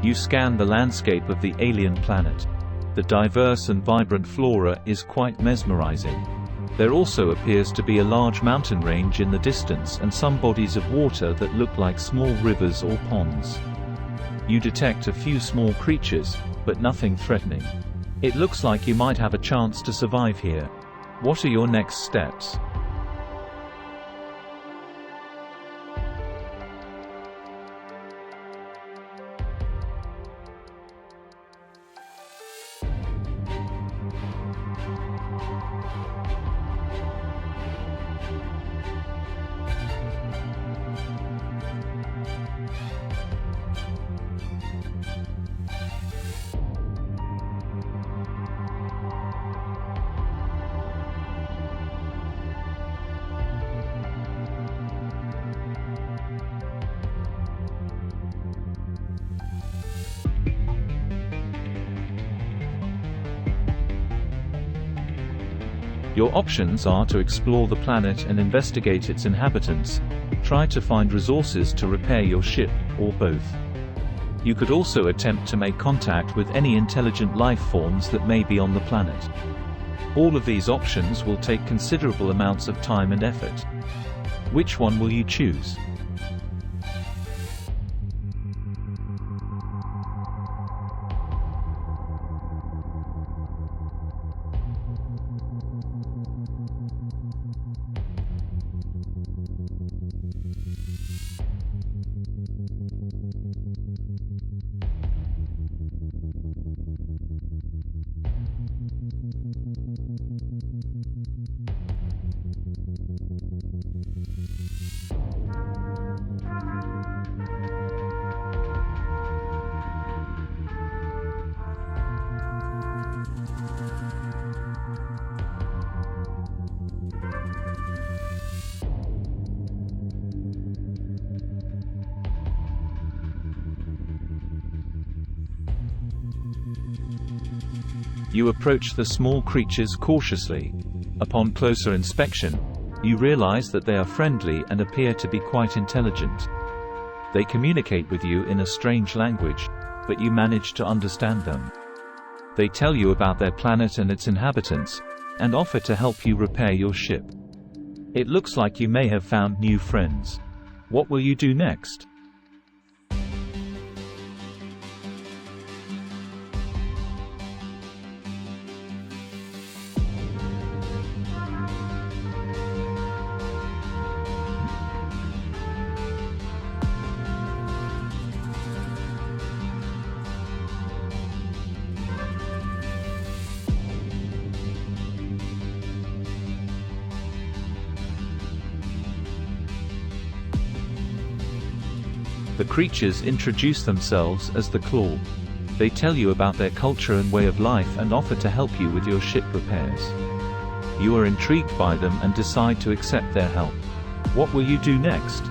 You scan the landscape of the alien planet. The diverse and vibrant flora is quite mesmerizing. There also appears to be a large mountain range in the distance and some bodies of water that look like small rivers or ponds. You detect a few small creatures, but nothing threatening. It looks like you might have a chance to survive here. What are your next steps? Your options are to explore the planet and investigate its inhabitants, try to find resources to repair your ship, or both. You could also attempt to make contact with any intelligent life forms that may be on the planet. All of these options will take considerable amounts of time and effort. Which one will you choose? You approach the small creatures cautiously. Upon closer inspection, you realize that they are friendly and appear to be quite intelligent. They communicate with you in a strange language, but you manage to understand them. They tell you about their planet and its inhabitants, and offer to help you repair your ship. It looks like you may have found new friends. What will you do next? The creatures introduce themselves as the Claw. They tell you about their culture and way of life and offer to help you with your ship repairs. You are intrigued by them and decide to accept their help. What will you do next?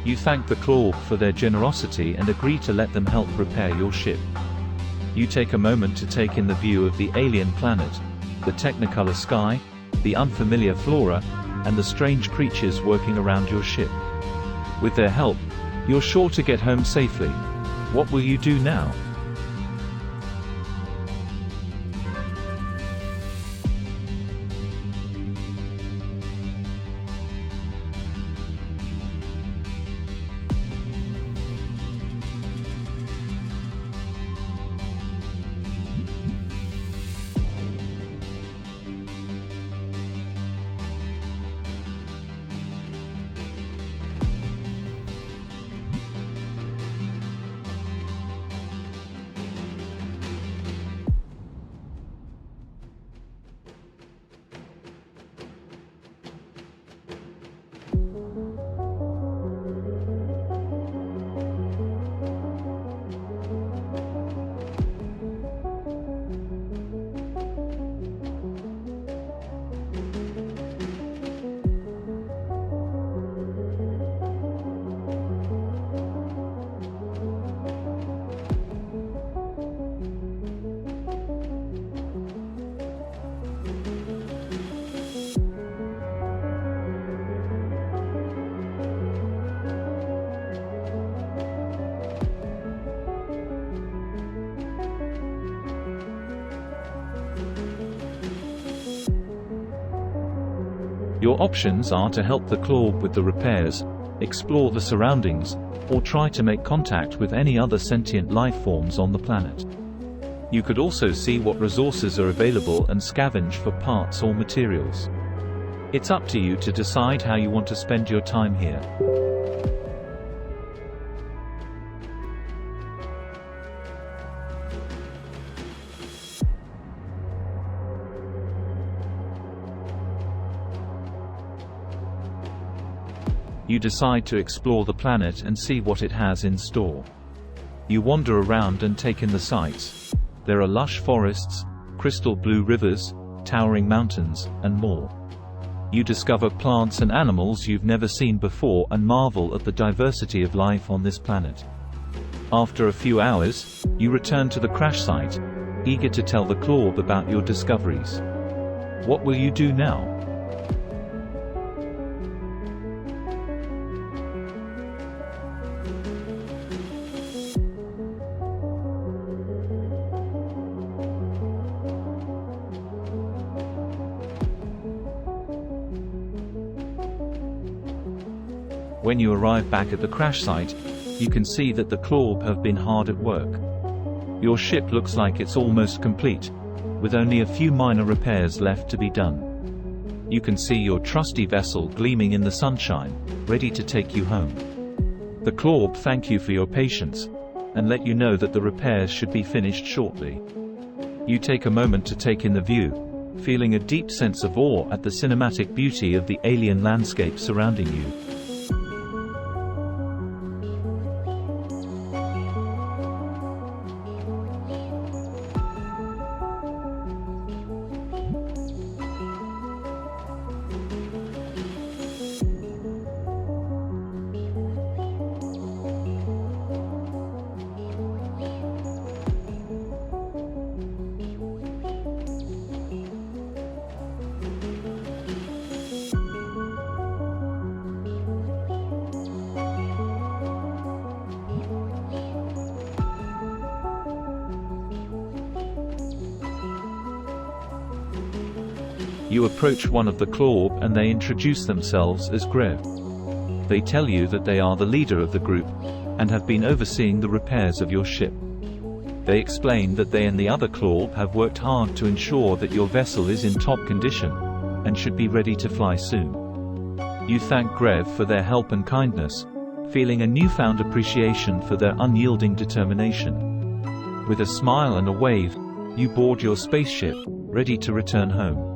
You thank the Claw for their generosity and agree to let them help repair your ship. You take a moment to take in the view of the alien planet, the technicolor sky, the unfamiliar flora, and the strange creatures working around your ship. With their help, you're sure to get home safely. What will you do now? Your options are to help the Clawb with the repairs, explore the surroundings, or try to make contact with any other sentient life forms on the planet. You could also see what resources are available and scavenge for parts or materials. It's up to you to decide how you want to spend your time here. You decide to explore the planet and see what it has in store. You wander around and take in the sights. There are lush forests, crystal blue rivers, towering mountains, and more. You discover plants and animals you've never seen before and marvel at the diversity of life on this planet. After a few hours, you return to the crash site, eager to tell the Clawb about your discoveries. What will you do now? When you arrive back at the crash site, you can see that the Clawb have been hard at work. Your ship looks like it's almost complete, with only a few minor repairs left to be done. You can see your trusty vessel gleaming in the sunshine, ready to take you home. The Clawb thank you for your patience, and let you know that the repairs should be finished shortly. You take a moment to take in the view, feeling a deep sense of awe at the cinematic beauty of the alien landscape surrounding you. You approach one of the Clawb and they introduce themselves as Grev. They tell you that they are the leader of the group, and have been overseeing the repairs of your ship. They explain that they and the other Clawb have worked hard to ensure that your vessel is in top condition, and should be ready to fly soon. You thank Grev for their help and kindness, feeling a newfound appreciation for their unyielding determination. With a smile and a wave, you board your spaceship, ready to return home.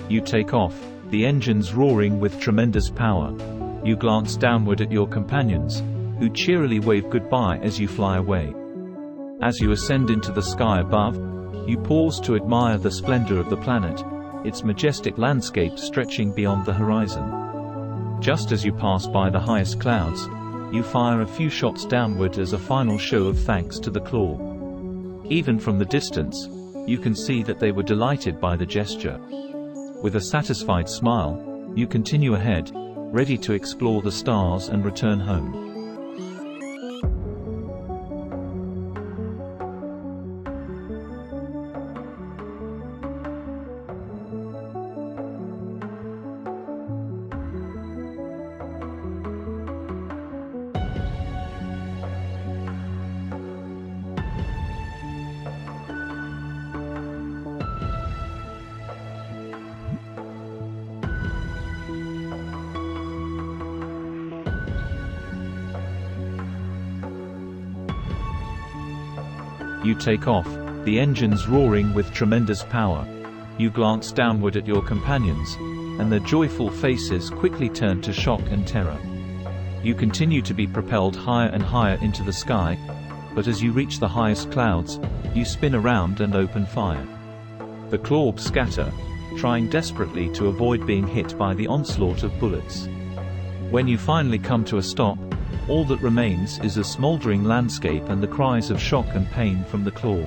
You take off, the engines roaring with tremendous power. You glance downward at your companions, who cheerily wave goodbye as you fly away. As you ascend into the sky above, you pause to admire the splendor of the planet, its majestic landscape stretching beyond the horizon. Just as you pass by the highest clouds, you fire a few shots downward as a final show of thanks to the Clawb. Even from the distance, you can see that they were delighted by the gesture. With a satisfied smile, you continue ahead, ready to explore the stars and return home. You take off, the engines roaring with tremendous power. You glance downward at your companions, and their joyful faces quickly turn to shock and terror. You continue to be propelled higher and higher into the sky, but as you reach the highest clouds, you spin around and open fire. The claws scatter, trying desperately to avoid being hit by the onslaught of bullets. When you finally come to a stop, all that remains is a smoldering landscape and the cries of shock and pain from the claw.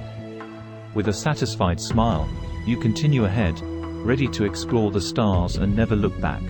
With a satisfied smile, you continue ahead, ready to explore the stars and never look back.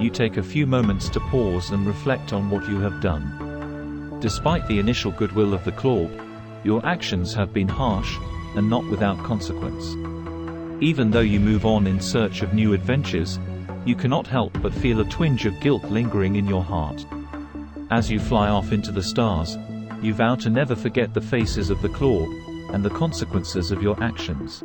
You take a few moments to pause and reflect on what you have done. Despite the initial goodwill of the claw, your actions have been harsh, and not without consequence. Even though you move on in search of new adventures, you cannot help but feel a twinge of guilt lingering in your heart. As you fly off into the stars, you vow to never forget the faces of the claw, and the consequences of your actions.